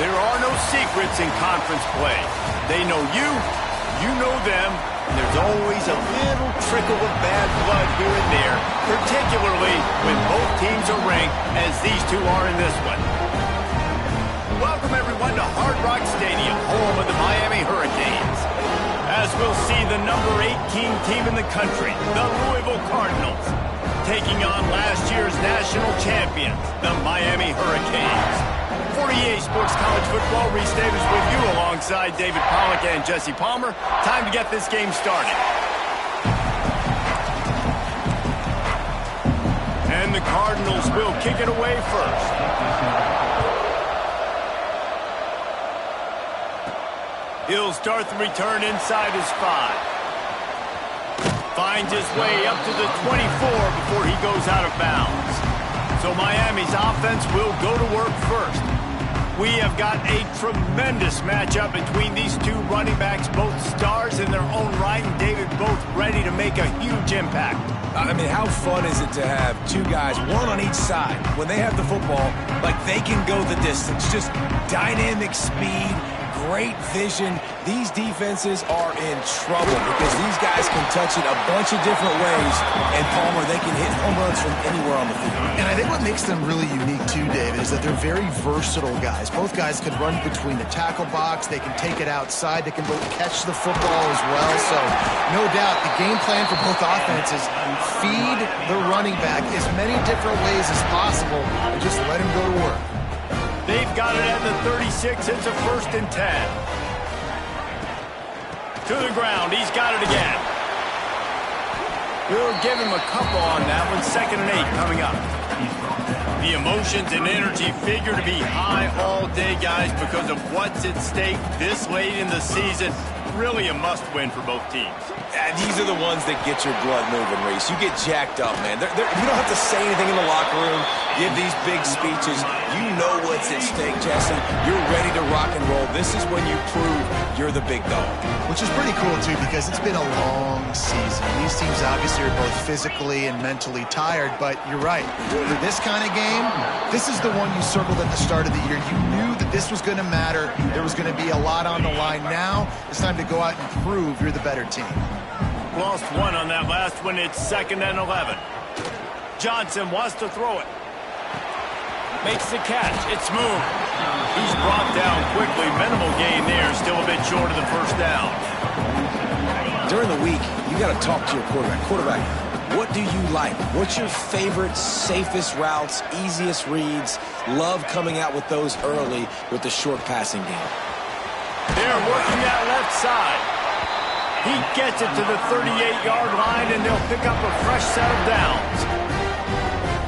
There are no secrets in conference play. They know you, you know them, and there's always a little trickle of bad blood here and there, particularly when both teams are ranked as these two are in this one. Welcome, everyone, to Hard Rock Stadium, home of the Miami Hurricanes. As we'll see the number 18 team in the country, the Louisville Cardinals, taking on last year's national champions, the Miami Hurricanes. 48 Sports College Football, Reese Davis with you alongside David Pollack and Jesse Palmer. Time to get this game started. And the Cardinals will kick it away first. He'll start the return inside his 5. Finds his way up to the 24 before he goes out of bounds. So Miami's offense will go to work first. We have got a tremendous matchup between these two running backs, both stars in their own right, and David, both ready to make a huge impact. I mean, how fun is it to have two guys, one on each side, when they have the football, like they can go the distance. Just dynamic speed, great vision. These defenses are in trouble because these guys can touch it a bunch of different ways, and Palmer, they can hit home runs from anywhere on the field. And I think what makes them really unique too, David, is that they're very versatile guys. Both guys can run between the tackle box, they can take it outside, they can both catch the football as well. So no doubt the game plan for both offenses, feed the running back as many different ways as possible and just let him go to work. They've got it at the 36. It's a 1st and 10. To the ground. He's got it again. We'll give him a couple on that one. 2nd and 8 coming up. The emotions and energy figure to be high all day, guys, because of what's at stake this late in the season. Really a must-win for both teams. These are the ones that get your blood moving, Reese. You get jacked up, man. You don't have to say anything in the locker room, give these big speeches. You know what's at stake, Jesse. You're ready to rock and roll. This is when you prove you're the big dog. Which is pretty cool, too, because it's been a long season. These teams obviously are both physically and mentally tired, but you're right. For this kind of game, this is the one you circled at the start of the year. You knew that this was going to matter. There was going to be a lot on the line. Now it's time to go out and prove you're the better team. Lost one on that last one. It's 2nd and 11. Johnson wants to throw it. Makes the catch. It's smooth. He's brought down quickly. Minimal gain there. Still a bit short of the 1st down. During the week, you got to talk to your quarterback. Quarterback, what do you like? What's your favorite, safest routes, easiest reads? Love coming out with those early with the short passing game. They're working that left side. He gets it to the 38-yard line, and they'll pick up a fresh set of downs.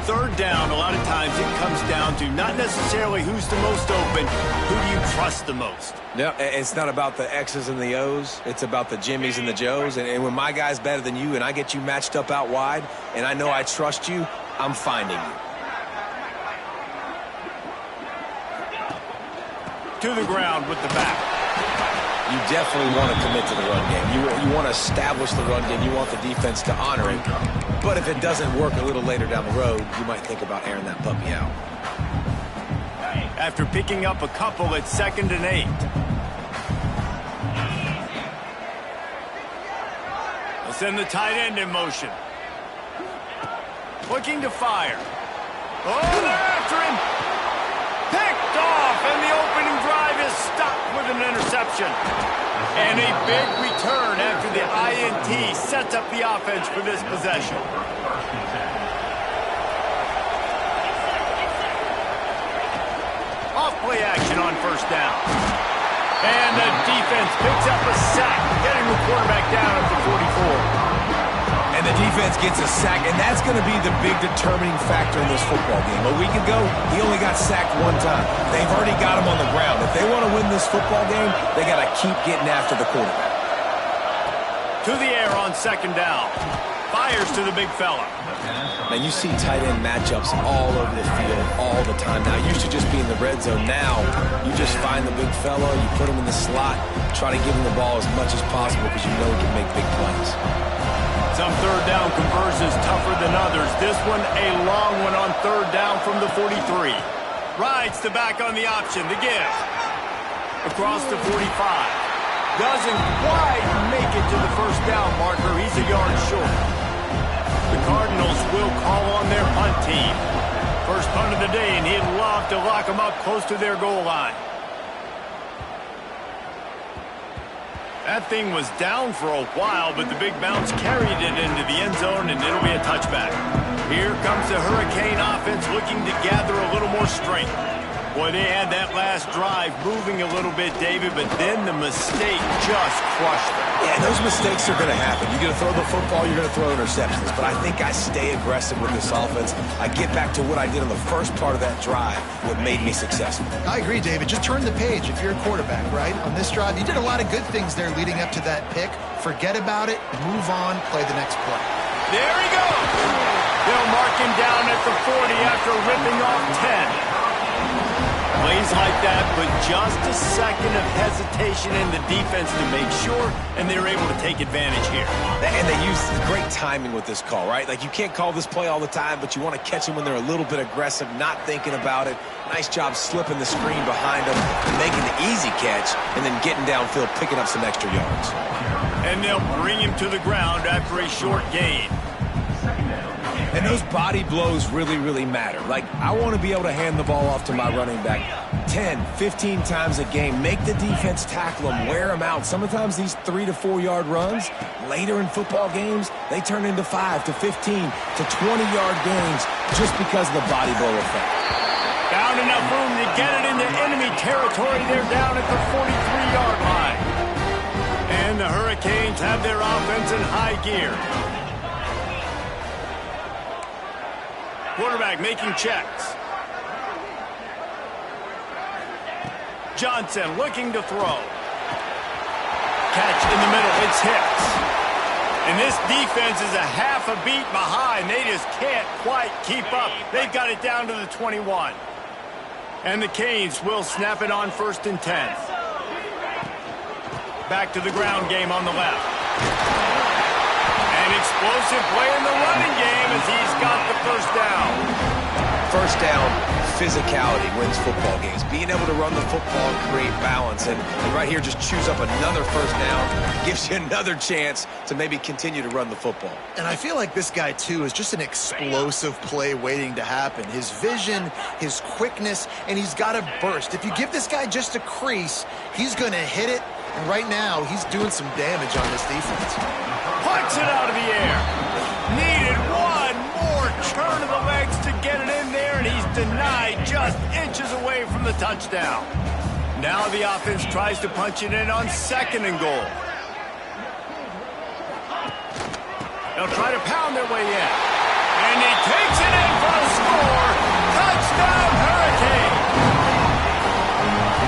3rd down, a lot of times it comes down to not necessarily who's the most open, who do you trust the most? No, it's not about the X's and the O's. It's about the Jimmys and the Joes. And when my guy's better than you and I get you matched up out wide, and I know I trust you, I'm finding you. To the ground with the back. You definitely want to commit to the run game. You want to establish the run game. You want the defense to honor it. But if it doesn't work a little later down the road, you might think about airing that puppy out. After picking up a couple, it's 2nd and 8. They'll send the tight end in motion. Looking to fire. Oh, they're after him. Picked off, and the opening drive is stopped with an interception. And a big return after the INT sets up the offense for this possession. Off play action on 1st down. And the defense picks up a sack, getting the quarterback down at the 44. And the defense gets a sack, and that's going to be the big determining factor in this football game. A week ago, he only got sacked one time. They've already got him on the ground. If they want to win this football game, they got to keep getting after the quarterback. To the air on 2nd down. Fires to the big fella. Now, you see tight end matchups all over the field all the time. Now, it used to just be in the red zone. Now, you just find the big fella, you put him in the slot, try to give him the ball as much as possible because you know he can make big plays. Some 3rd down conversions tougher than others. This one, a long one on 3rd down from the 43. Rides the back on the option. The give. Across the 45. Doesn't quite make it to the first down marker. He's a yard short. The Cardinals will call on their punt team. First punt of the day, and he'd love to lock them up close to their goal line. That thing was down for a while, but the big bounce carried it into the end zone, and it'll be a touchback. Here comes the Hurricane offense looking to gather a little more strength. Boy, they had that last drive moving a little bit, David, but then the mistake just crushed them. Yeah, those mistakes are going to happen. You're going to throw the football, you're going to throw interceptions. But I think I stay aggressive with this offense. I get back to what I did on the first part of that drive, what made me successful. I agree, David. Just turn the page if you're a quarterback, right? On this drive, you did a lot of good things there leading up to that pick. Forget about it, move on, play the next play. There he goes. They'll mark him down at the 40 after ripping off 10. Plays like that, but just a second of hesitation in the defense to make sure, and they're able to take advantage here. And they use great timing with this call, right? Like, you can't call this play all the time, but you want to catch them when they're a little bit aggressive, not thinking about it. Nice job slipping the screen behind them, making the easy catch, and then getting downfield, picking up some extra yards. And they'll bring him to the ground after a short gain. And those body blows really, really matter. Like, I want to be able to hand the ball off to my running back 10, 15 times a game. Make the defense tackle them, wear them out. Sometimes these 3 to 4 yard runs, later in football games, they turn into 5 to 15 to 20-yard gains just because of the body blow effect. Found enough room to get it into enemy territory. They're down at the 43-yard line. And the Hurricanes have their offense in high gear. Quarterback making checks. Johnson looking to throw. Catch in the middle. It's Hicks. And this defense is a half a beat behind. They just can't quite keep up. They've got it down to the 21. And the Canes will snap it on 1st and 10. Back to the ground game on the left. An explosive play in the running game as he's got the first down. First down, physicality wins football games. Being able to run the football and create balance. And right here, just choose up another first down. Gives you another chance to maybe continue to run the football. And I feel like this guy, too, is just an explosive play waiting to happen. His vision, his quickness, and he's got a burst. If you give this guy just a crease, he's going to hit it. And right now, he's doing some damage on this defense. Punts it out of the air. Needed one more turn of the legs to get it in there, and he's denied just inches away from the touchdown. Now the offense tries to punch it in on 2nd and goal. They'll try to pound their way in. And he takes it in for a score. Touchdown, Hurricane.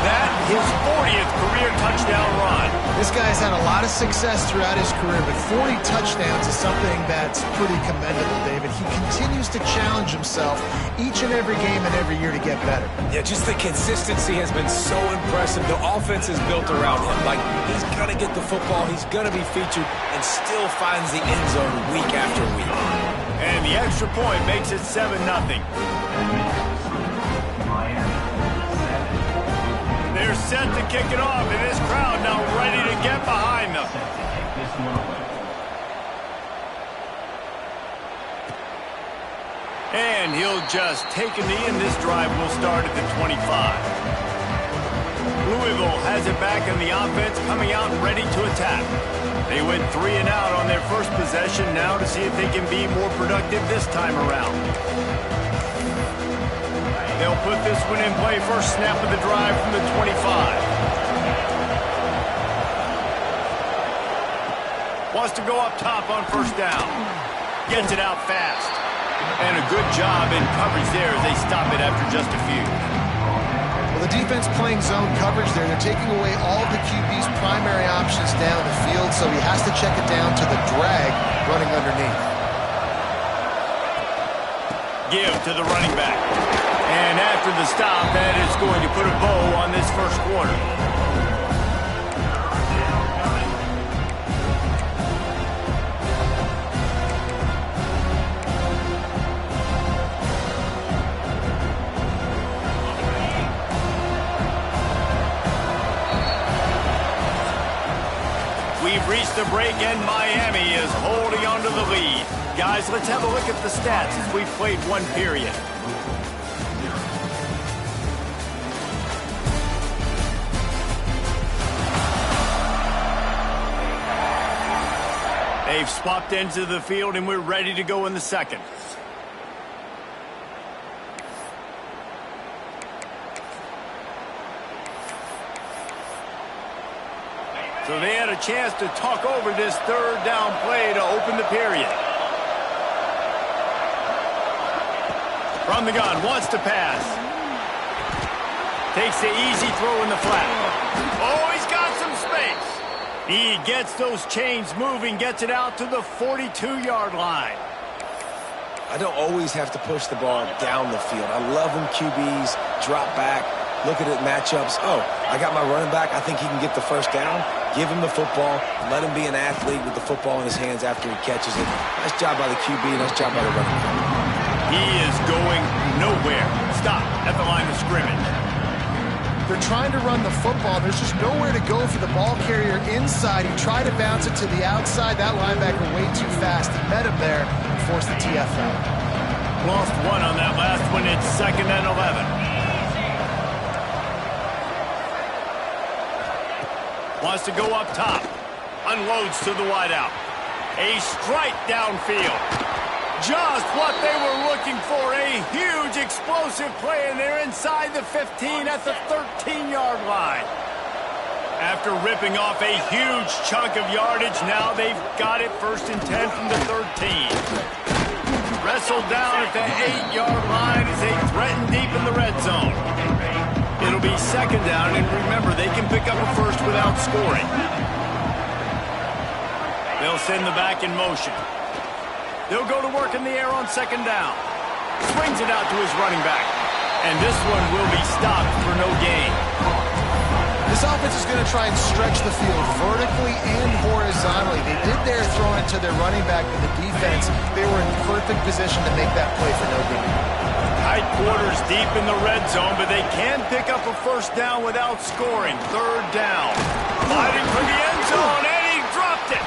That his 40th career touchdown run. This guy's had a lot of success throughout his career, but 40 touchdowns is something that's pretty commendable, David. He continues to challenge himself each and every game and every year to get better. Yeah, just the consistency has been so impressive. The offense is built around him. Like, he's going to get the football, he's going to be featured, and still finds the end zone week after week. And the extra point makes it 7-0. They're set to kick it off, and this crowd now ready to get behind them. And he'll just take a knee, and this drive will start at the 25. Louisville has it back in the offense, coming out ready to attack. They went 3 and out on their first possession, now to see if they can be more productive this time around. They'll put this one in play. First snap of the drive from the 25. Wants to go up top on first down. Gets it out fast. And a good job in coverage there as they stop it after just a few. Well, the defense playing zone coverage there. They're taking away all of the QB's primary options down the field, so he has to check it down to the drag running underneath. Give to the running back. And after the stop, that is going to put a bow on this first quarter. the break, and Miami is holding on to the lead. Guys, let's have a look at the stats as we've played one period. They've swapped into the field, and we're ready to go in the second. So they had a chance to talk over this third down play to open the period. From the gun, wants to pass. Takes the easy throw in the flat. Oh, he's got some space. He gets those chains moving, gets it out to the 42-yard line. I don't always have to push the ball down the field. I love when QBs drop back, look at it, matchups. Oh, I got my running back. I think he can get the first down. Give him the football. Let him be an athlete with the football in his hands after he catches it. Nice job by the QB. Nice job by the running back. He is going nowhere. Stop at the line of scrimmage. They're trying to run the football. There's just nowhere to go for the ball carrier inside. He tried to bounce it to the outside. That linebacker way too fast. He met him there and forced the TFL. Lost one on that last one. It's 2nd and 11. Wants to go up top. Unloads to the wideout. A strike downfield. Just what they were looking for. A huge explosive play, and they're inside the 15 at the 13-yard line. After ripping off a huge chunk of yardage, now they've got it 1st and 10 from the 13. Wrestled down at the 8-yard line as they threaten deep in the red zone. It'll be 2nd down, and remember, they can pick up a first without scoring. They'll send the back in motion. They'll go to work in the air on 2nd down. Swings it out to his running back. And this one will be stopped for no gain. This offense is going to try and stretch the field vertically and horizontally. They did their throwing it to their running back, but the defense, they were in perfect position to make that play for no gain. Tight quarters deep in the red zone, but they can pick up a first down without scoring. 3rd down. Fighting for the end zone, and he dropped it.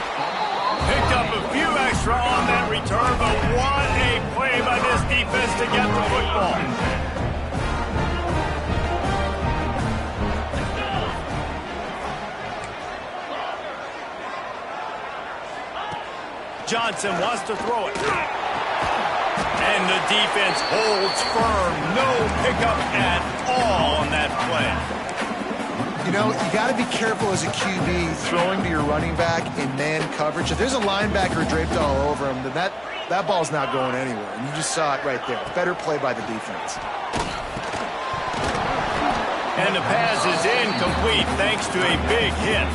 Picked up a few extra on that return, but what a play by this defense to get the football. Johnson wants to throw it. And the defense holds firm. No pickup at all on that play. You know, you got to be careful as a QB throwing to your running back in man coverage. If there's a linebacker draped all over him, then that ball's not going anywhere. And you just saw it right there. Better play by the defense. And the pass is incomplete thanks to a big hit.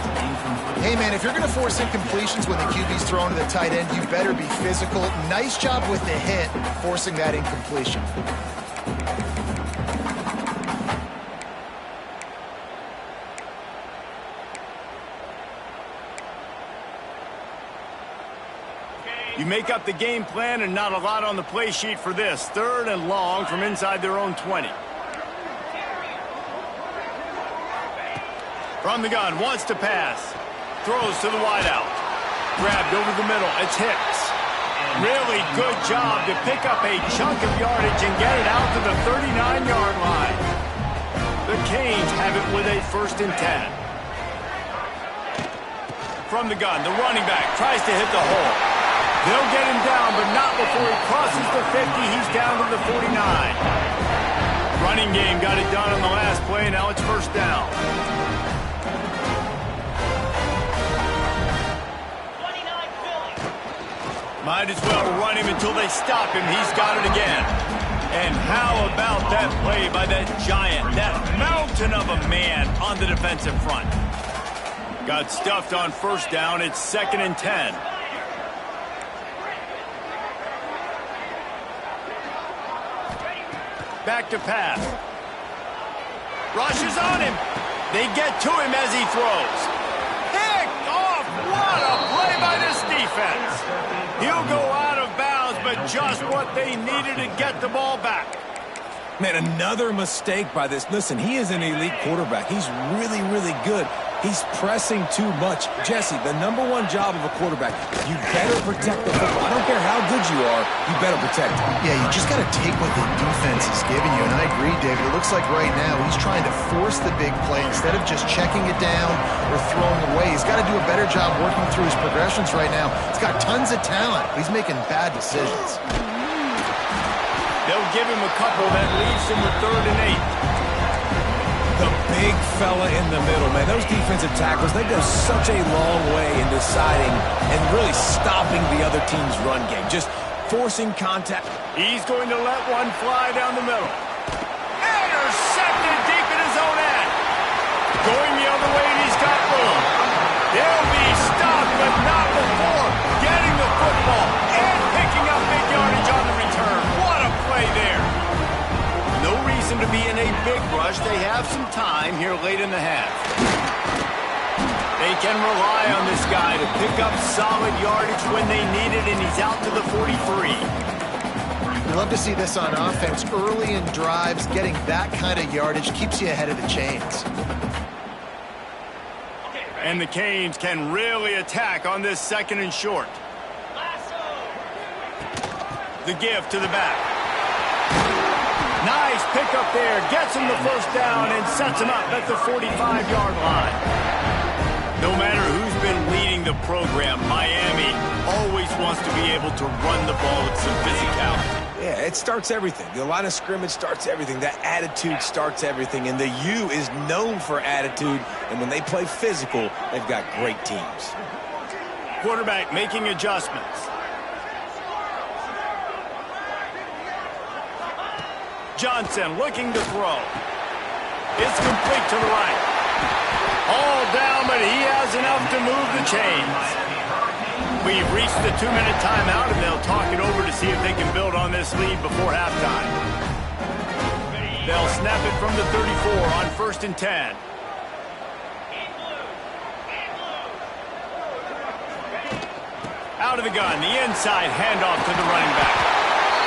Hey, man, if you're going to force incompletions when the QB's throwing to the tight end, you better be physical. Nice job with the hit, forcing that incompletion. You make up the game plan and not a lot on the play sheet for this. 3rd and long from inside their own 20. From the gun, wants to pass. Throws to the wideout. Grabbed over the middle. It's Hicks. Really good job to pick up a chunk of yardage and get it out to the 39-yard line. The Canes have it with a 1st and 10. From the gun, the running back tries to hit the hole. They'll get him down, but not before he crosses the 50. He's down to the 49. Running game got it done on the last play. Now it's 1st down. Might as well run him until they stop him. He's got it again. And how about that play by that giant, that mountain of a man on the defensive front? Got stuffed on 1st down. It's 2nd and 10. Back to pass. Rushes on him. They get to him as he throws. Picked off. What a play by this defense. He'll go out of bounds, but just what they needed to get the ball back. Man, another mistake by this. Listen, he is an elite quarterback. He's really, really good. He's pressing too much. Jesse, the #1 job of a quarterback, you better protect the football. I don't care how good you are, you better protect it. Yeah, you just got to take what the defense is giving you, and I agree, David. It looks like right now he's trying to force the big play instead of just checking it down or throwing away. He's got to do a better job working through his progressions right now. He's got tons of talent. He's making bad decisions. They'll give him a couple that leaves him with 3rd and 8. The big fella in the middle, man. Those defensive tackles, they go such a long way in deciding and really stopping the other team's run game. Just forcing contact. He's going to let one fly down the middle. Intercepted deep in his own end. Going the other way, and he's got room. They'll be stopped, but not before getting the football and picking up big yardage on the return. What a play there. No reason to be in a big rush. They have some time here late in the half. They can rely on this guy to pick up solid yardage when they need it, and he's out to the 43. I love to see this on offense. Early in drives, getting that kind of yardage keeps you ahead of the chains. And the Canes can really attack on this 2nd and short. The give to the back. Nice pickup there. Gets him the 1st down and sets him up at the 45-yard line. No matter who's been leading the program, Miami always wants to be able to run the ball with some physicality. Yeah, it starts everything. The line of scrimmage starts everything. That attitude starts everything. And the U is known for attitude. And when they play physical, they've got great teams. Quarterback making adjustments. Johnson looking to throw. It's complete to the right. All down, but he has enough to move the chains. We've reached the 2-minute timeout, and they'll talk it over to see if they can build on this lead before halftime. They'll snap it from the 34 on 1st and 10. Out of the gun, the inside handoff to the running back.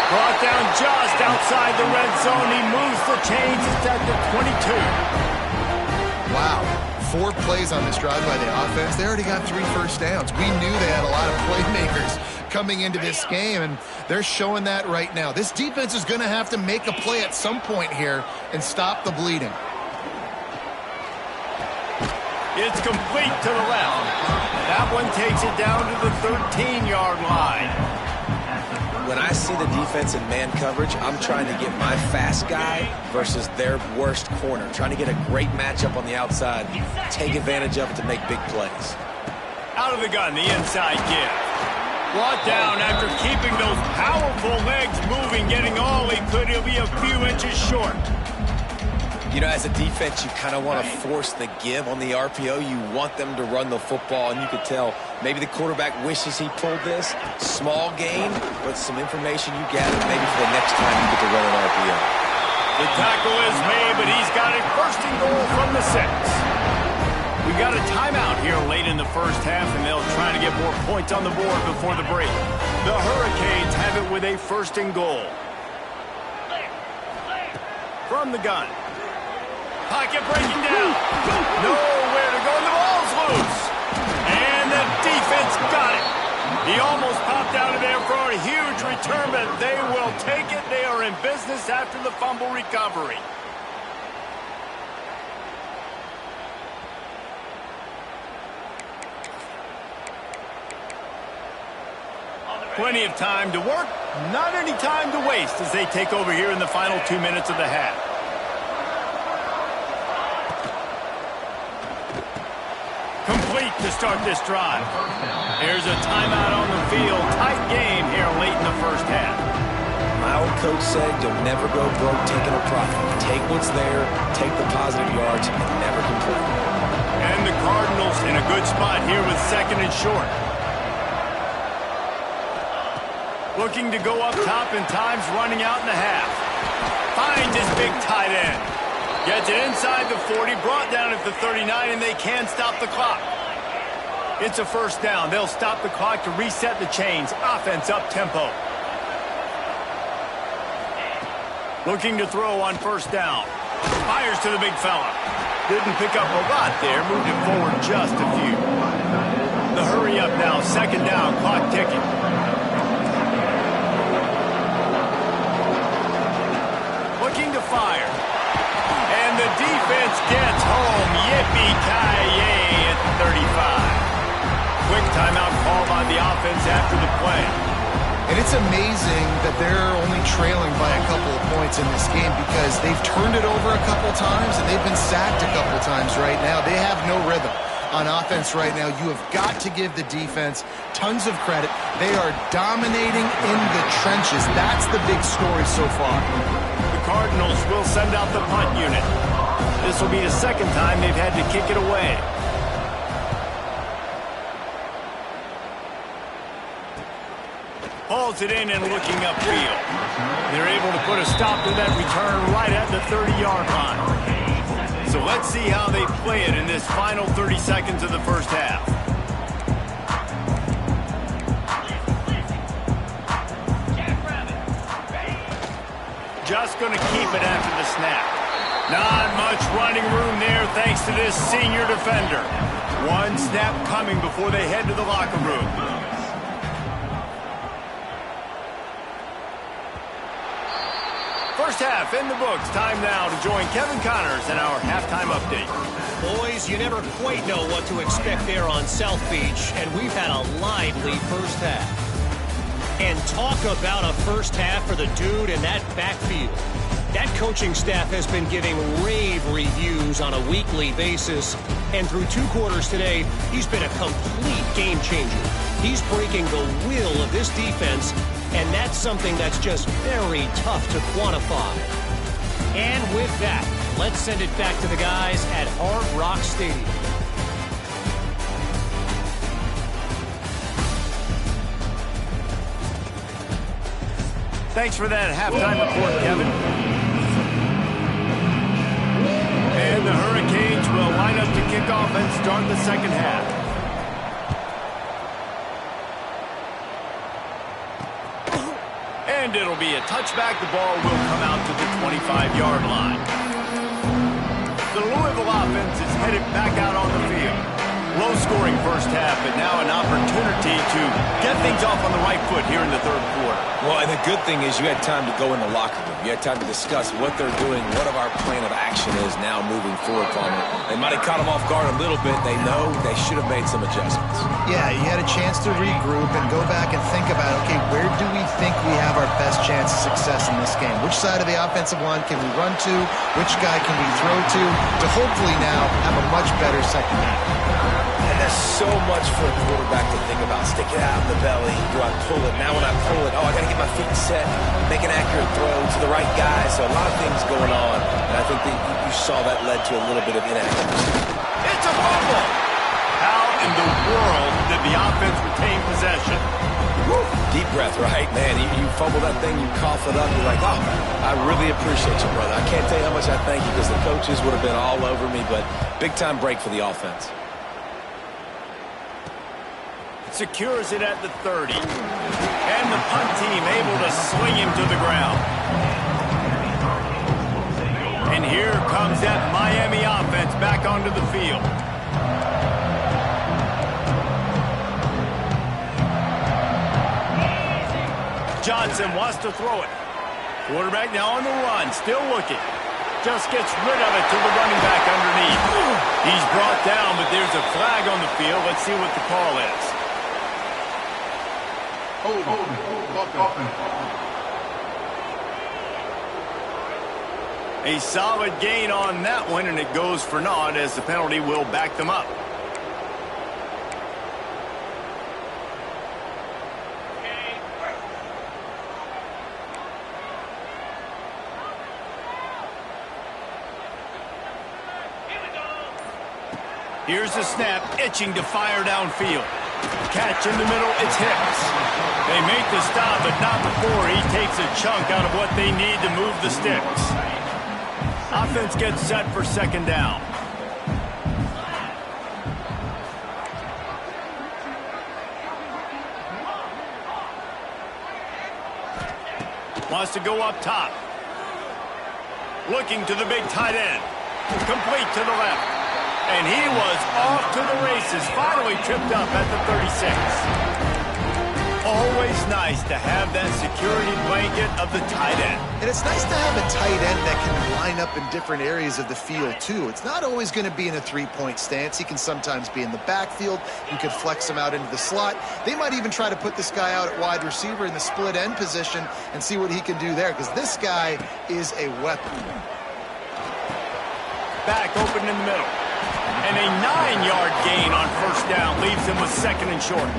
Brought down just outside the red zone. He moves the chains. It's at the 22. Wow. 4 plays on this drive by the offense. They already got 3 first downs. We knew they had a lot of playmakers coming into this game, and they're showing that right now. This defense is going to have to make a play at some point here and stop the bleeding. It's complete to the left. That one takes it down to the 13-yard line. When I see the defense in man coverage, I'm trying to get my fast guy versus their worst corner. Trying to get a great matchup on the outside, take advantage of it to make big plays. Out of the gun, the inside give. Brought down after keeping those powerful legs moving, getting all he could. He'll be a few inches short. You know, as a defense, you kind of want to force the give on the RPO. You want them to run the football, and you could tell maybe the quarterback wishes he pulled this. Small gain, but some information you gather maybe for the next time you get to run an RPO. The tackle is made, but he's got it 1st and goal from the 6. We got a timeout here late in the 1st half, and they'll try to get more points on the board before the break. The Hurricanes have it with a 1st and goal. From the gun. Pocket breaking down. Nowhere to go, and the ball's loose. And the defense got it. He almost popped out of there for a huge return, but they will take it. They are in business after the fumble recovery. Plenty of time to work, not any time to waste as they take over here in the final 2 minutes of the half. Complete to start this drive. There's a timeout on the field. Tight game here late in the 1st half. My old coach said you'll never go broke taking a profit. Take what's there, take the positive yards, and never complain. And the Cardinals in a good spot here with 2nd and short. Looking to go up top, and time's running out in the half. Finds his big tight end. Gets it inside the 40, brought down at the 39, and they can stop the clock. It's a 1st down. They'll stop the clock to reset the chains. Offense up tempo. Looking to throw on 1st down. Fires to the big fella. Didn't pick up a lot there, moved it forward just a few. The hurry up now, second down, clock ticking. Looking to fire. And the defense gets home. Yippee-ki-yay at the 35. Quick timeout call by the offense after the play. And it's amazing that they're only trailing by a couple of points in this game because they've turned it over a couple times and they've been sacked a couple times right now. They have no rhythm on offense right now. You have got to give the defense tons of credit. They are dominating in the trenches. That's the big story so far. The Cardinals will send out the punt unit. This will be the second time they've had to kick it away. Hauls it in and looking upfield. They're able to put a stop to that return right at the 30-yard line. So let's see how they play it in this final 30 seconds of the first half. Just going to keep it after the snap. Not much running room there thanks to this senior defender. One snap coming before they head to the locker room. First half in the books. Time now to join Kevin Connors in our halftime update. Boys, you never quite know what to expect there on South Beach, and we've had a lively first half. And talk about a first half for the dude in that backfield. That coaching staff has been giving rave reviews on a weekly basis, and through 2 quarters today, he's been a complete game changer. He's breaking the will of this defense, and that's something that's just very tough to quantify. And with that, let's send it back to the guys at Hard Rock Stadium. Thanks for that halftime report, Kevin. And the Hurricanes will line up to kick off and start the second half. And it'll be a touchback. The ball will come out to the 25-yard line. The Louisville offense is headed back out on the field. Low-scoring first half, but now an opportunity to get things off on the right foot here in the third quarter. Well, and the good thing is you had time to go in the locker room. You had time to discuss what they're doing, what our plan of action is now moving forward, Palmer. They might have caught them off guard a little bit. They know they should have made some adjustments. Yeah, you had a chance to regroup and go back and think about, okay, where do we think we have our best chance of success in this game? Which side of the offensive line can we run to? Which guy can we throw to hopefully now have a much better second half? And there's so much for a quarterback to think about. Stick it out in the belly. Do I pull it? Now when I pull it, I got to get my feet set, make an accurate throw to the right guy. So a lot of things going on. And I think that you saw that led to a little bit of inaccuracy. It's a fumble. How in the world did the offense retain possession? Woo. Deep breath, right? Man, you fumble that thing, you cough it up, you're like, oh, I really appreciate you, brother. I can't tell you how much I thank you because the coaches would have been all over me, but big-time break for the offense. Secures it at the 30. And the punt team able to sling him to the ground. And here comes that Miami offense back onto the field. Johnson wants to throw it. Quarterback now on the run, still looking. Just gets rid of it to the running back underneath. He's brought down, but there's a flag on the field. Let's see what the call is. A solid gain on that one, and it goes for naught as the penalty will back them up. Here's the snap, itching to fire downfield. Catch in the middle, it's Hicks. They make the stop, but not before he takes a chunk out of what they need to move the sticks. Offense gets set for second down. Wants to go up top. Looking to the big tight end. Complete to the left. And he was off to the races, finally tripped up at the 36. Always nice to have that security blanket of the tight end. And it's nice to have a tight end that can line up in different areas of the field, too. It's not always going to be in a three-point stance. He can sometimes be in the backfield. You could flex him out into the slot. They might even try to put this guy out at wide receiver in the split end position and see what he can do there, because this guy is a weapon. Back open in the middle. And a 9-yard gain on first down leaves him with second and short.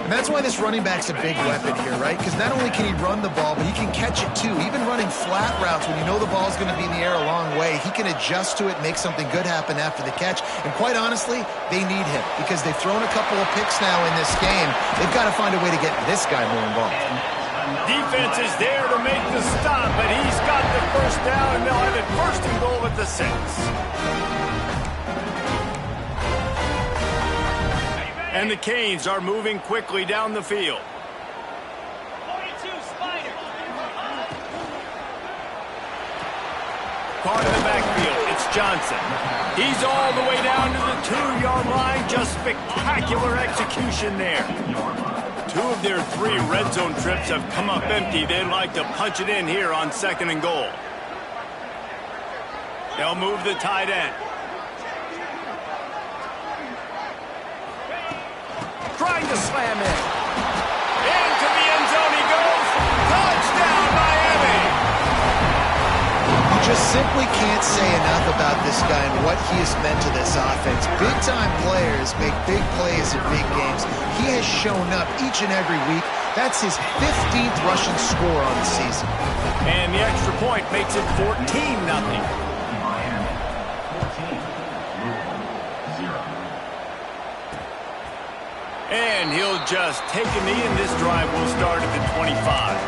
And that's why this running back's a big weapon here, right? Because not only can he run the ball, but he can catch it too. Even running flat routes when you know the ball's going to be in the air a long way, he can adjust to it, make something good happen after the catch. And quite honestly, they need him because they've thrown a couple of picks now in this game. They've got to find a way to get this guy more involved. Defense is there to make the stop, but he's got the first down, and they'll have it first and goal at the 6. And the Canes are moving quickly down the field. 42 Spider. Caught in the backfield, it's Johnson. He's all the way down to the 2-yard line. Just spectacular execution there. 2 of their 3 red zone trips have come up empty. They'd like to punch it in here on second and goal. They'll move the tight end. Trying to slam in. Into the end zone he goes. Touchdown, Miami! You just simply can't say enough about this guy and what he has meant to this offense. Big-time players make big plays in big games. He has shown up each and every week. That's his 15th rushing score on the season. And the extra point makes it 14-0. And he'll just take a knee, and this drive will start at the 25.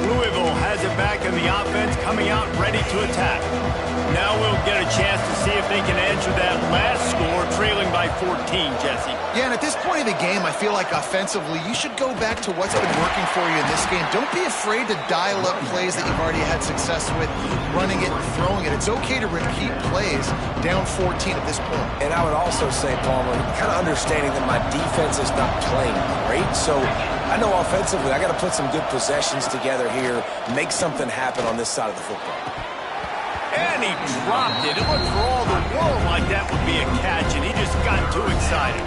Louisville has it back in the offense, coming out ready to attack. Now we'll get a chance to see if they can answer that last score, trailing by 14, Jesse. Yeah, and at this point of the game, I feel like offensively, you should go back to what's been working for you in this game. Don't be afraid to dial up plays that you've already had success with, running it and throwing it. It's okay to repeat plays down 14 at this point. And I would also say, Palmer, kind of understanding that my defense is not playing great, so I know offensively I got to put some good possessions together here, make something happen on this side of the football. And he dropped it. It looked for all the world like that would be a catch, and he just got too excited.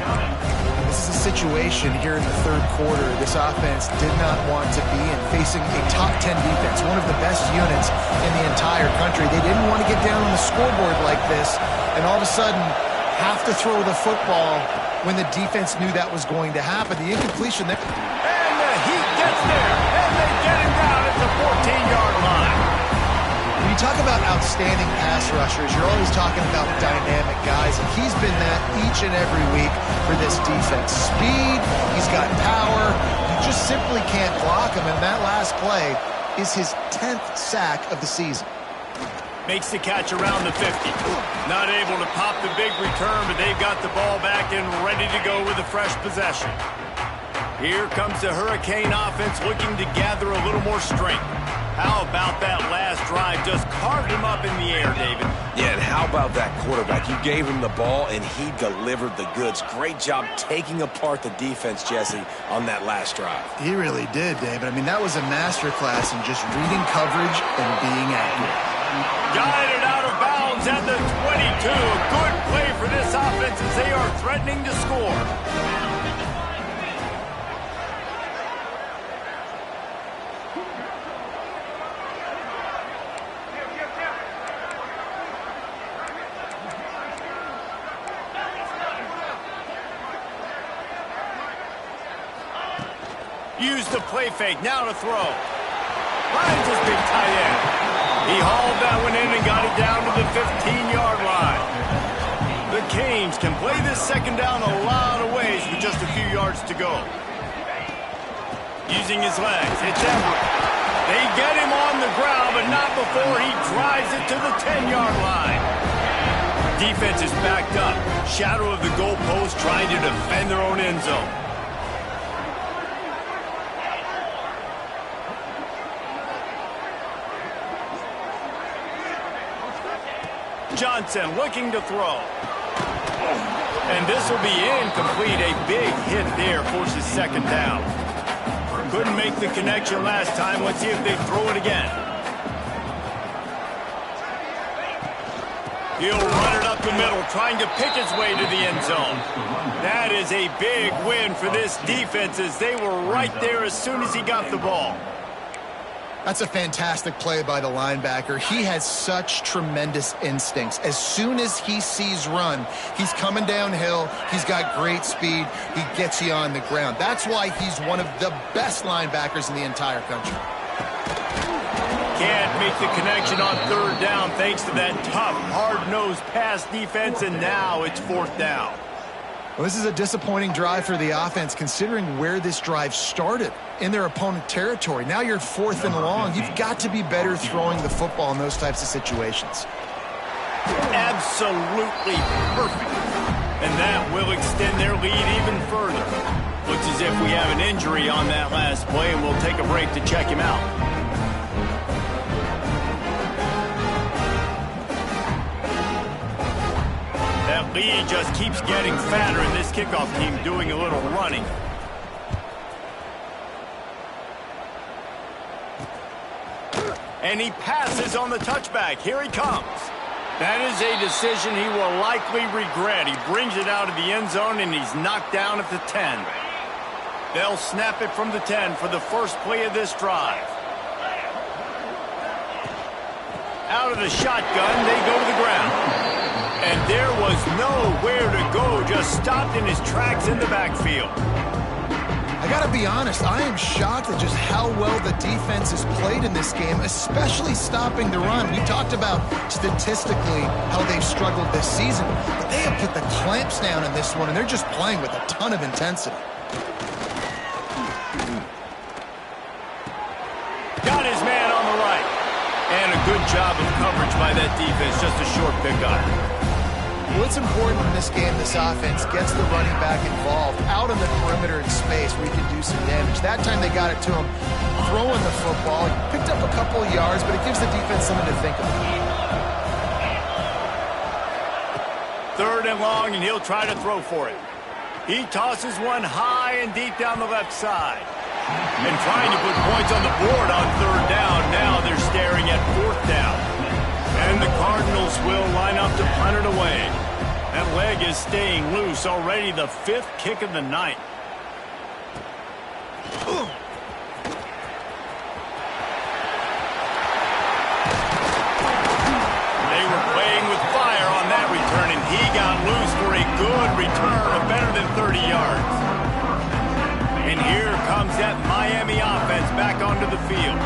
This is a situation here in the third quarter this offense did not want to be in, facing a top 10 defense, one of the best units in the entire country. They didn't want to get down on the scoreboard like this and all of a sudden have to throw the football when the defense knew that was going to happen. The incompletion there. And the Heat gets there, and they get him down at the 14-yard line. When you talk about outstanding pass rushers, you're always talking about dynamic guys, and he's been that each and every week for this defense. Speed, he's got power, you just simply can't block him, and that last play is his 10th sack of the season. Makes the catch around the 50. Not able to pop the big return, but they've got the ball back and ready to go with a fresh possession. Here comes the Hurricane offense looking to gather a little more strength. How about that last drive? Just carved him up in the air, David. Yeah, and how about that quarterback? You gave him the ball, and he delivered the goods. Great job taking apart the defense, Jesse, on that last drive. He really did, David. I mean, that was a masterclass in just reading coverage and being accurate. Guided out of bounds at the 22. A good play for this offense as they are threatening to score. Use the play fake, now to throw. Finds his big tight end. He hauled that one in and got it down to the 15-yard line. The Canes can play this second down a lot of ways with just a few yards to go. Using his legs, it's Everett. They get him on the ground, but not before he drives it to the 10-yard line. Defense is backed up. Shadow of the goalpost trying to defend their own end zone. Johnson looking to throw. And this will be incomplete. A big hit there forces second down. Couldn't make the connection last time. Let's see if they throw it again. He'll run it up the middle, trying to pick his way to the end zone. That is a big win for this defense as they were right there as soon as he got the ball. That's a fantastic play by the linebacker. He has such tremendous instincts. As soon as he sees run, he's coming downhill. He's got great speed. He gets you on the ground. That's why he's one of the best linebackers in the entire country. Can't make the connection on third down thanks to that tough, hard-nosed pass defense, and now it's fourth down. Well, this is a disappointing drive for the offense considering where this drive started in their opponent territory. Now you're 4th and long. You've got to be better throwing the football in those types of situations. Absolutely perfect. And that will extend their lead even further. Looks as if we have an injury on that last play, and we'll take a break to check him out. That lead just keeps getting fatter, and this kickoff team doing a little running. And he passes on the touchback. Here he comes. That is a decision he will likely regret. He brings it out of the end zone, and he's knocked down at the 10. They'll snap it from the 10 for the first play of this drive. Out of the shotgun, they go to the ground. And there was nowhere to go, just stopped in his tracks in the backfield. I got to be honest, I am shocked at just how well the defense has played in this game, especially stopping the run. We talked about statistically how they've struggled this season, but they have put the clamps down in this one, and they're just playing with a ton of intensity. Got his man on the right. And a good job of coverage by that defense, just a short pickup. Well, it's important in this game this offense gets the running back involved out on the perimeter in space where he can do some damage. That time they got it to him throwing the football. He picked up a couple of yards, but it gives the defense something to think about. 3rd and long, and he'll try to throw for it. He tosses one high and deep down the left side. And trying to put points on the board on 3rd down. Now they're staring at 4th down. And the Cardinals will line up to punt it away. That leg is staying loose. Already the 5th kick of the night. They were playing with fire on that return, and he got loose for a good return of better than 30 yards. And here comes that Miami offense back onto the field.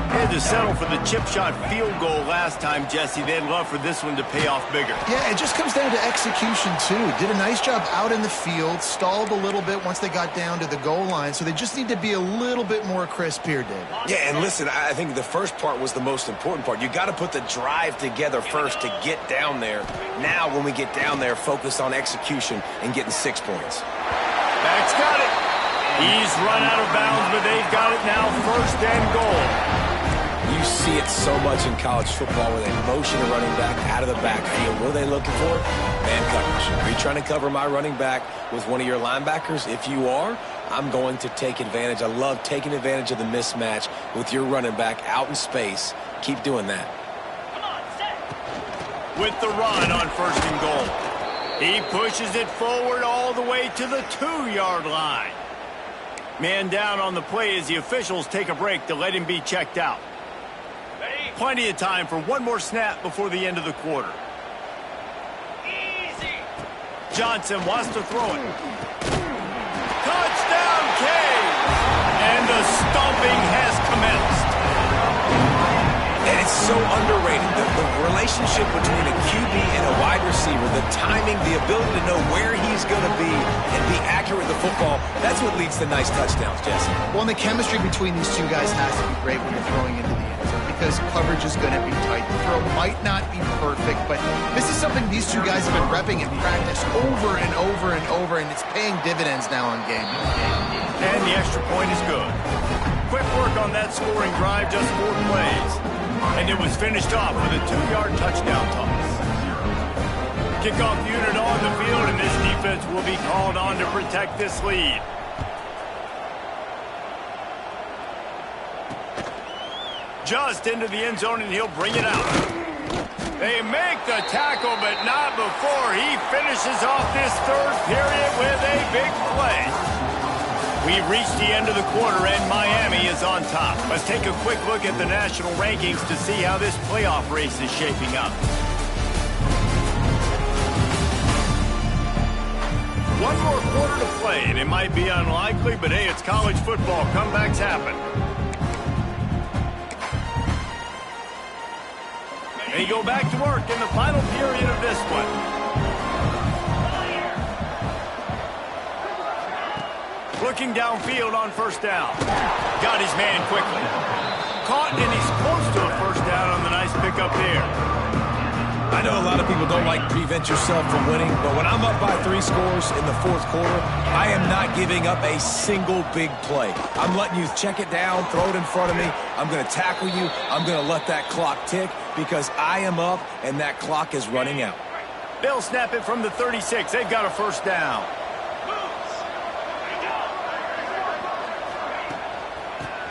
They had to settle for the chip shot field goal last time, Jesse. They'd love for this one to pay off bigger. Yeah, it just comes down to execution, too. Did a nice job out in the field, stalled a little bit once they got down to the goal line, so they just need to be a little bit more crisp here, David. Yeah, and listen, I think the first part was the most important part. You got to put the drive together first to get down there. Now, when we get down there, focus on execution and getting 6 points. Back's got it. He's run out of bounds, but they've got it now, 1st and goal. You see it so much in college football where they motion a running back out of the backfield. What are they looking for? Man coverage. Are you trying to cover my running back with one of your linebackers? If you are, I'm going to take advantage. I love taking advantage of the mismatch with your running back out in space. Keep doing that. With the run on 1st and goal. He pushes it forward all the way to the 2-yard line. Man down on the play as the officials take a break to let him be checked out. Plenty of time for one more snap before the end of the quarter. Easy. Johnson wants to throw it. Touchdown, Cade! And the stomping has commenced. And it's so underrated. The relationship between a QB and a wide receiver, the timing, the ability to know where he's going to be and be accurate with the football, that's what leads to nice touchdowns, Jesse. Well, and the chemistry between these two guys has to be great when you're throwing into the end zone because coverage is going to be tight. The throw might not be perfect, but this is something these two guys have been repping in practice over and over and over, and it's paying dividends now on game. And the extra point is good. Quick work on that scoring drive, just 4 plays. And it was finished off with a 2-yard touchdown toss. Kickoff unit on the field, and this defense will be called on to protect this lead. Just into the end zone, and he'll bring it out. They make the tackle, but not before he finishes off this third period with a big play. We've reached the end of the quarter, and Miami is on top. Let's take a quick look at the national rankings to see how this playoff race is shaping up. One more quarter to play, and it might be unlikely, but hey, it's college football. Comebacks happen. They go back to work in the final period of this one. Looking downfield on first down. Got his man quickly. Caught, and he's close to a first down on the nice pickup there. I know a lot of people don't like prevent yourself from winning, but when I'm up by 3 scores in the fourth quarter, I am not giving up a single big play. I'm letting you check it down, throw it in front of me. I'm going to tackle you. I'm going to let that clock tick because I am up and that clock is running out. They'll snap it from the 36. They've got a first down.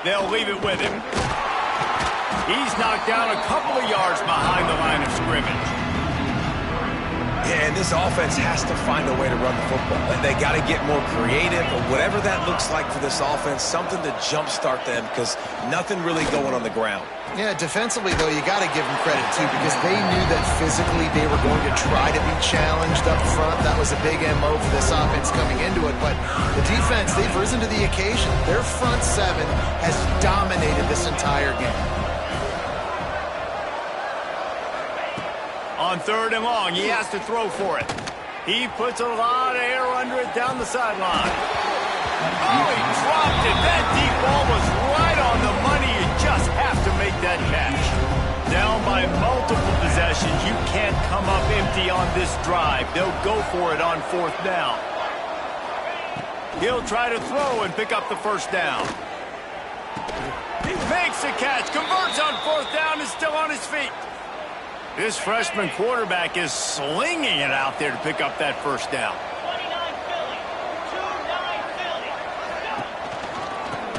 They'll leave it with him. He's knocked down a couple of yards behind the line of scrimmage. Yeah, and this offense has to find a way to run the football. They got to get more creative, or whatever that looks like for this offense, something to jumpstart them because nothing really going on the ground. Yeah, defensively, though, you got to give them credit, too, because they knew that physically they were going to try to be challenged up front. That was a big MO for this offense coming into it. But the defense, they've risen to the occasion. Their front seven has dominated this entire game. On third and long, he has to throw for it. He puts a lot of air under it down the sideline. Oh, he dropped it. That deep ball was right on the money. You just have to make that catch. Down by multiple possessions, you can't come up empty on this drive. They'll go for it on fourth down. He'll try to throw and pick up the first down. He makes the catch, converts on fourth down, is still on his feet. This freshman quarterback is slinging it out there to pick up that first down.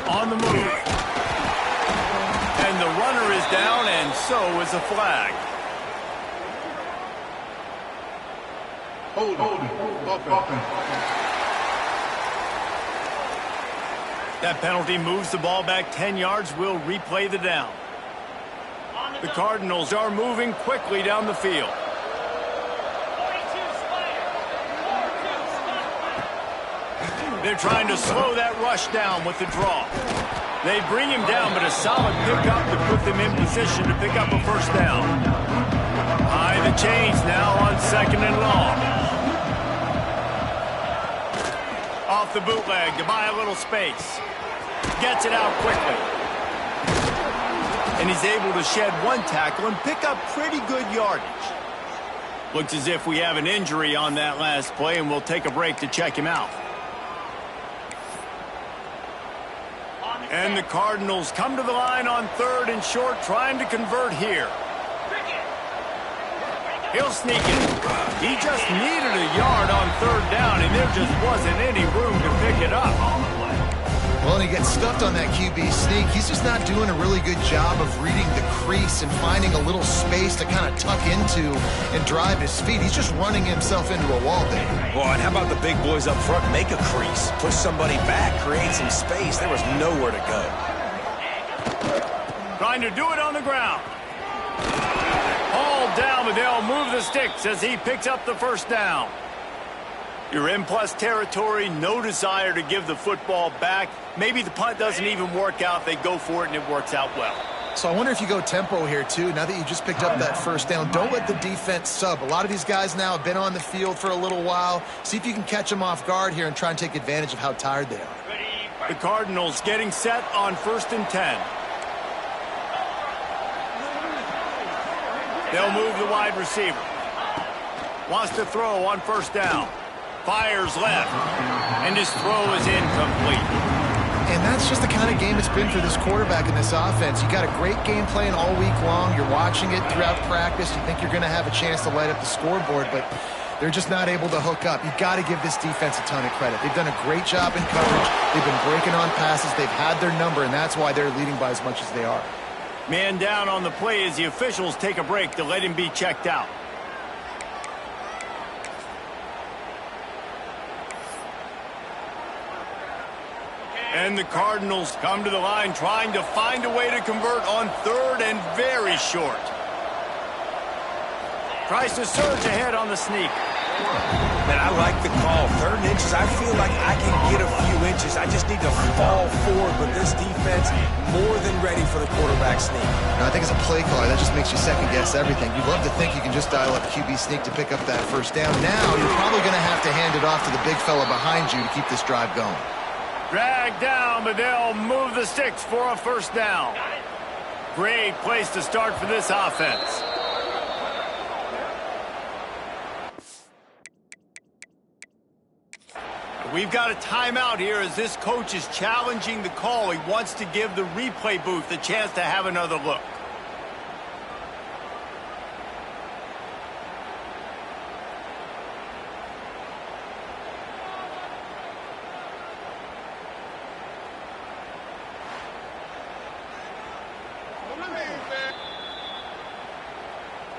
On the move. And the runner is down, and so is a flag. Hold on. That penalty moves the ball back 10 yards. We'll replay the down. The Cardinals are moving quickly down the field. They're trying to slow that rush down with the draw. They bring him down, but a solid pickup to put them in position to pick up a first down. High the chains now on second and long. Off the bootleg to buy a little space. Gets it out quickly. And he's able to shed one tackle and pick up pretty good yardage. Looks as if we have an injury on that last play, and we'll take a break to check him out. And the Cardinals come to the line on third and short, trying to convert here. He'll sneak it. He just needed a yard on third down, and there just wasn't any room to pick it up. Well, and he gets stuffed on that QB sneak. He's just not doing a really good job of reading the crease and finding a little space to kind of tuck into and drive his feet. He's just running himself into a wall there. Well, and how about the big boys up front? Make a crease. Push somebody back. Create some space. There was nowhere to go. Trying to do it on the ground. Hauled down, but they'll move the sticks as he picks up the first down. You're in plus territory, no desire to give the football back. Maybe the punt doesn't even work out. They go for it, and it works out well. So I wonder if you go tempo here, too. Now that you just picked up that first down, don't let the defense sub. A lot of these guys now have been on the field for a little while. See if you can catch them off guard here and try and take advantage of how tired they are. The Cardinals getting set on 1st and 10. They'll move the wide receiver. Wants to throw on first down. Fires left, and his throw is incomplete. And that's just the kind of game it's been for this quarterback in this offense. You got a great game plan all week long. You're watching it throughout practice. You think you're going to have a chance to light up the scoreboard, but They're just not able to hook up. You've got to give this defense a ton of credit. They've done a great job in coverage. They've been breaking on passes. They've had their number, and that's why they're leading by as much as they are. Man down on the play as the officials take a break to let him be checked out. And the Cardinals come to the line trying to find a way to convert on third and very short. Tries to surge ahead on the sneak. Man, I like the call. 3rd and inches, I feel like I can get a few inches. I just need to fall forward, but this defense more than ready for the quarterback sneak. Now, I think as a play caller, that just makes you second-guess everything. You'd love to think you can just dial up QB sneak to pick up that first down. Now, you're probably going to have to hand it off to the big fella behind you to keep this drive going. Dragged down, but they'll move the sticks for a first down. Great place to start for this offense. We've got a timeout here as this coach is challenging the call. He wants to give the replay booth a chance to have another look.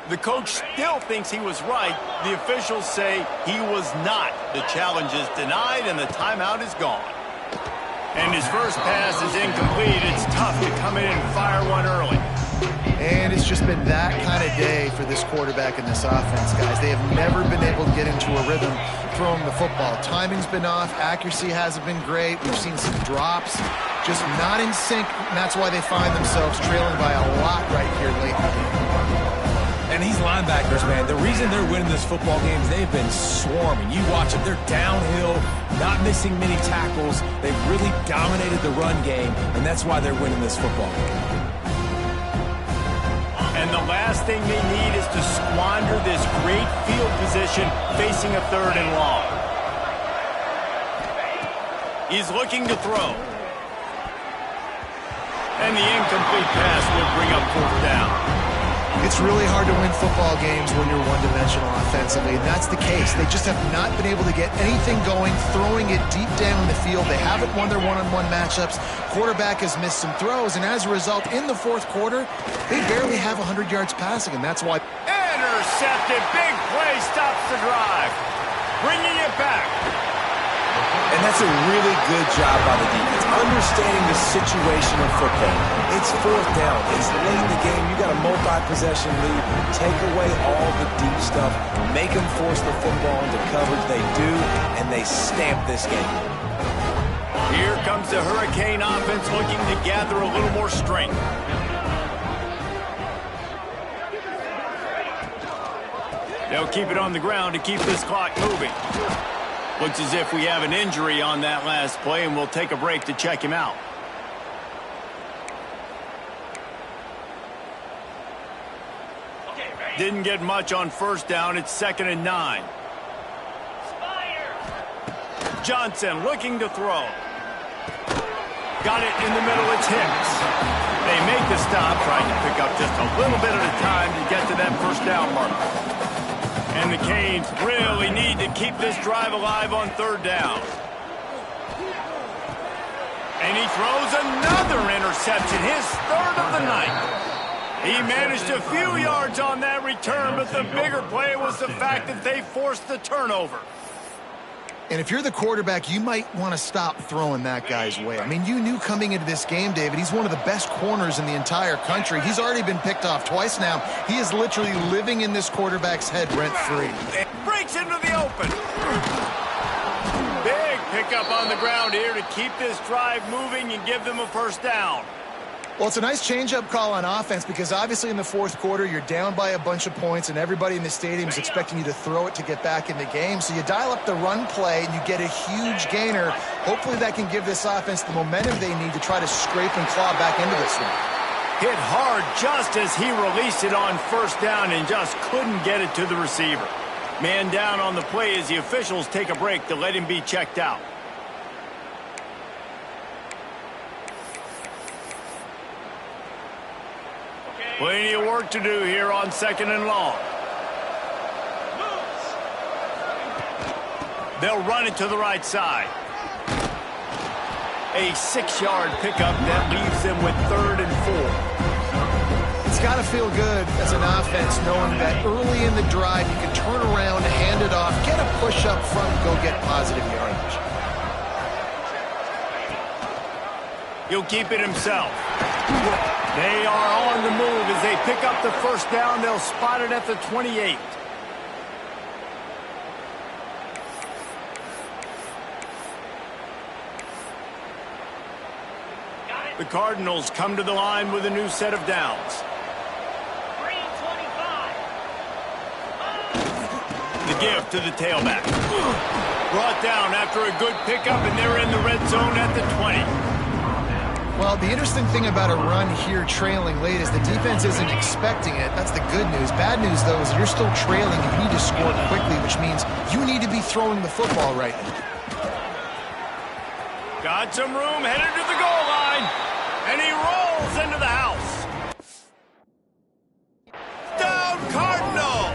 The coach still thinks he was right. The officials say he was not. The challenge is denied and the timeout is gone. And his first pass is incomplete. It's tough to come in and fire one early. And it's just been that kind of day for this quarterback and this offense, guys. They have never been able to get into a rhythm throwing the football. Timing's been off. Accuracy hasn't been great. We've seen some drops. Just not in sync, and that's why they find themselves trailing by a lot right here lately. And these linebackers, man, the reason they're winning this football game is they've been swarming. You watch them, they're downhill, not missing many tackles. They've really dominated the run game, and that's why they're winning this football game. And the last thing they need is to squander this great field position facing a 3rd and long. He's looking to throw. And the incomplete pass will bring up 4th down. It's really hard to win football games when you're one-dimensional offensively, and that's the case. They just have not been able to get anything going, throwing it deep down the field. They haven't won their one-on-one matchups. Quarterback has missed some throws, and as a result, in the 4th quarter, they barely have 100 yards passing, and that's why. Intercepted. Big play stops the drive. Bringing it back. And that's a really good job by the defense, understanding the situation of football. It's 4th down. It's late in the game. You got a multi-possession lead. Take away all the deep stuff. Make them force the football into coverage. They do, and they stamp this game. Here comes the Hurricane offense looking to gather a little more strength. They'll keep it on the ground to keep this clock moving. Looks as if we have an injury on that last play, and we'll take a break to check him out. Didn't get much on 1st down. It's 2nd and 9. Johnson looking to throw. Got it in the middle. It's Hicks. They make the stop, trying to pick up just a little bit at a time to get to that 1st down mark. And the Canes really need to keep this drive alive on 3rd down. And he throws another interception, his 3rd of the night. He managed a few yards on that return, but the bigger play was the fact that they forced the turnover. And if you're the quarterback, you might want to stop throwing that guy's way. I mean, you knew coming into this game, David, he's one of the best corners in the entire country. He's already been picked off twice now. He is literally living in this quarterback's head rent-free. Breaks into the open. Big pickup on the ground here to keep this drive moving and give them a 1st down. Well, it's a nice change-up call on offense because obviously in the 4th quarter, you're down by a bunch of points and everybody in the stadium is expecting you to throw it to get back in the game. So you dial up the run play and you get a huge gainer. Hopefully that can give this offense the momentum they need to try to scrape and claw back into this one. Hit hard just as he released it on 1st down and just couldn't get it to the receiver. Man down on the play as the officials take a break to let him be checked out. Plenty of work to do here on 2nd and long. They'll run it to the right side. A 6-yard pickup that leaves them with 3rd and 4. It's got to feel good as an offense knowing that early in the drive you can turn around, hand it off, get a push up front, and go get positive yardage. He'll keep it himself. They are on the move as they pick up the first down. They'll spot it at the 28. The Cardinals come to the line with a new set of downs. The give to the tailback. Brought down after a good pickup, and they're in the red zone at the 20. Well, the interesting thing about a run here trailing late is the defense isn't expecting it. That's the good news. Bad news, though, is you're still trailing and you need to score quickly, which means you need to be throwing the football right now. Got some room, headed to the goal line, and he rolls into the house. Down Cardinals!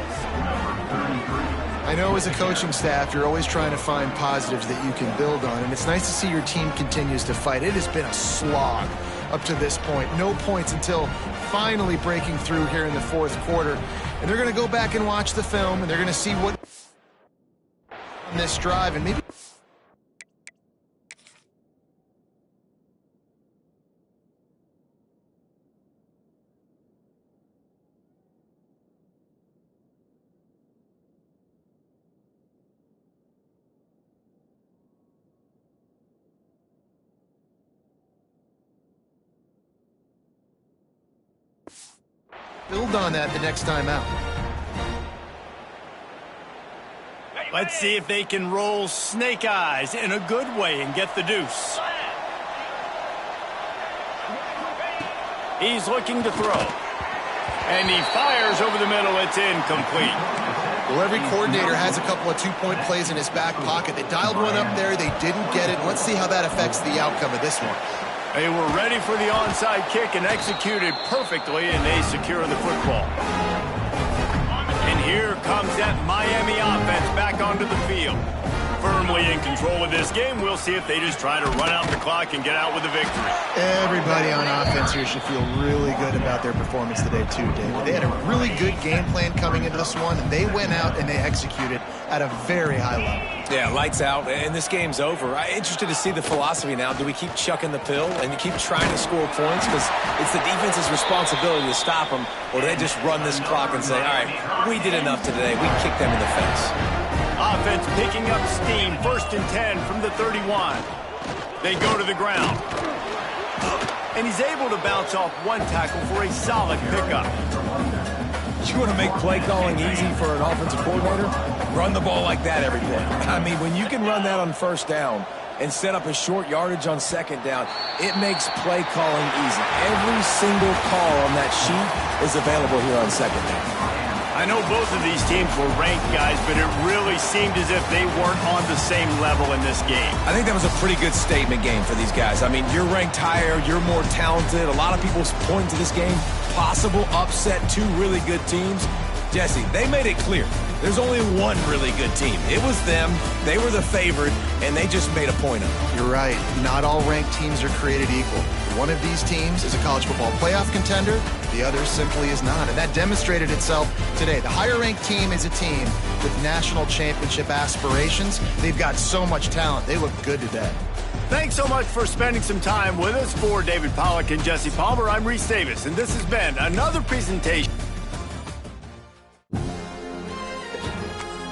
I know as a coaching staff, you're always trying to find positives that you can build on, and it's nice to see your team continues to fight. It has been a slog up to this point. No points until finally breaking through here in the 4th quarter. And they're going to go back and watch the film, and they're going to see what on this drive, and maybe build on that the next time out. Let's see if they can roll snake eyes in a good way and get the deuce. He's looking to throw. And he fires over the middle. It's incomplete. Well, every coordinator has a couple of 2-point plays in his back pocket. They dialed one up there. They didn't get it. Let's see how that affects the outcome of this one. They were ready for the onside kick and executed perfectly, and they secure the football. And here comes that Miami offense back onto the field. Firmly in control of this game. We'll see if they just try to run out the clock and get out with a victory. Everybody on offense here should feel really good about their performance today too, David. They had a really good game plan coming into this one, and they went out and they executed at a very high level. Yeah, lights out, and this game's over. I'm interested to see the philosophy now. Do we keep chucking the pill and keep trying to score points? Because it's the defense's responsibility to stop them, or do they just run this clock and say, all right, we did enough today. We kicked them in the face. Offense picking up steam. 1st and 10 from the 31. They go to the ground. And he's able to bounce off one tackle for a solid pickup. You want to make play calling easy for an offensive coordinator? Run the ball like that every day. I mean, when you can run that on 1st down and set up a short yardage on 2nd down, it makes play calling easy. Every single call on that sheet is available here on 2nd down. I know both of these teams were ranked, guys, but it really seemed as if they weren't on the same level in this game. I think that was a pretty good statement game for these guys. I mean, you're ranked higher, you're more talented. A lot of people point to this game, possible upset, 2 really good teams. Jesse, they made it clear. There's only one really good team. It was them. They were the favorite, and they just made a point of it. You're right. Not all ranked teams are created equal. One of these teams is a college football playoff contender. The other simply is not, and that demonstrated itself today. The higher-ranked team is a team with national championship aspirations. They've got so much talent. They look good today. Thanks so much for spending some time with us. For David Pollack and Jesse Palmer, I'm Reese Davis, and this has been another presentation